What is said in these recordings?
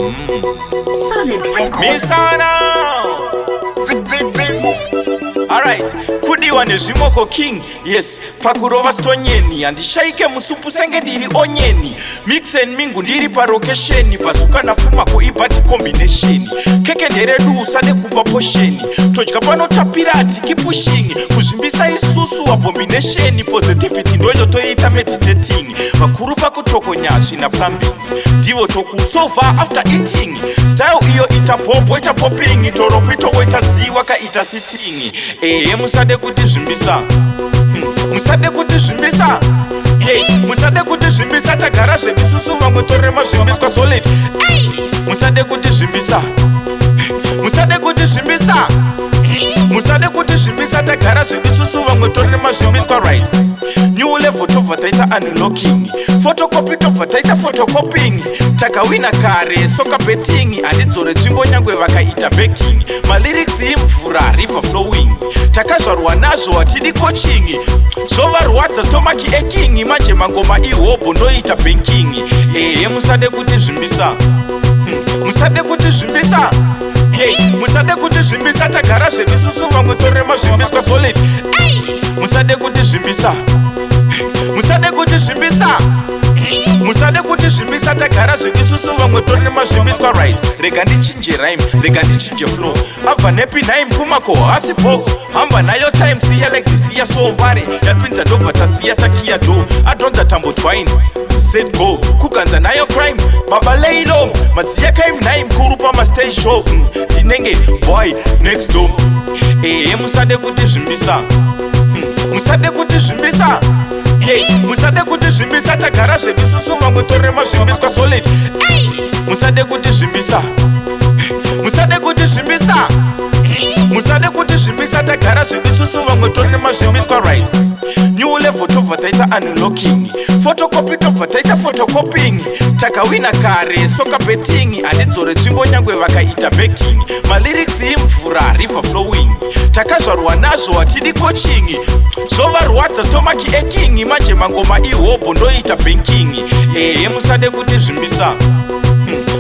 Solid record. Mr. Now. Alright, kudiwa nezvimoko king. Yes, pakurova stonyeni andishaike musupu senge ndiri onyeni. Mix and mingu ndiri parokesheni. Pasuka na pumako ibati combination. Keke nderedu usade kuba posheni. Tochka pano tapirati kipushing. Kuzvimbisa isusu wa combination. Positivity ndoyo toita meditating. Pakuru pakutoko nyashi na plumbing. Divo toku sofa after eating. Style iyo ita popo ita popping. Toropito ita ziwa ka ita sitting. Musade kuti zvimbisa. Musade kuti zvimbisa. Musade kuti zvimbisa tagara zvemisusu vamwe torema zvimbiswa solid. Musade kuti zvimbisa. Musade kuti zvimbisa. Musade kuti zvimbisa tagara zvemisusu vamwe torema zvimbiswa right. New level tobva taita unlocking. Photocopy tobva taita photocopying. Takawina kare soka betting. Andidzore tsvimbo nyangwe vakaita baking. Malyrics imvura river flowing. Takazvarwa nazvo hatidi coaching. Zvovarwadza stomach aching. Manje mangoma ihobo ndoita banking. Musade kuti zvimbisa. Musade kuti zvimbisa. Musade kuti zvimbisa tagara zvemisusu vamwe torema zvimbiswa solid. Musade kuti zvimbisa. Musade kuti zvimbisa. Musade kuti zvimbisa tagara zvemisusu vamwe torema zvimbiswa right. Rega ndichinje rhyme, rega ndichinje flow. Abva nepi name kumako hasipo. Hamba nayo time siya like disiya so vare. Yapinza ndobva tasiya takia do. Adonza tambo twine. Set go, kukanza nayo crime. Baba lay low, matsiya kaim naim kurupa ma stage show. Dinenge boy next door. Musade kuti zvimbisa. Musade kuti zvimbisa. Musade kuti zvimbisa tagara zvemisusu vamwe torema zvimbiswa solid. Musade kuti zvimbisa. Musade kuti zvimbisa. Musade kuti zvimbisa tagara zvemisusu vamwe torema zvimbiswa right. New level tobva taita unlocking. Photocopy tobva taita photocopying. Takawina kare soka betting. Andidzore tsvimbo nyangwe vakaita baking. Malyrics imvura river flowing. Takazvarwa nazvo hatidi coaching. Zvovarwadza stomach aching. Manje mangoma ihobo ndoita banking. Musade kuti zvimbisa.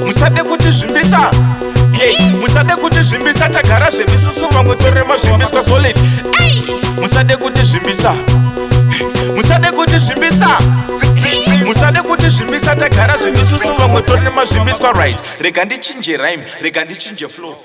Musade kuti zvimbisa. Musade kuti zvimbisa tagara zvemisusu vamwe torema zvimbiswa solid. Musade kuti zvimbisa. Musade kuti zvimbisa. Musade kuti zvimbisa tagara zvemisusu vamwe torema zvimbiswa right. Rega ndichinje rhyme, rega ndichinje flow.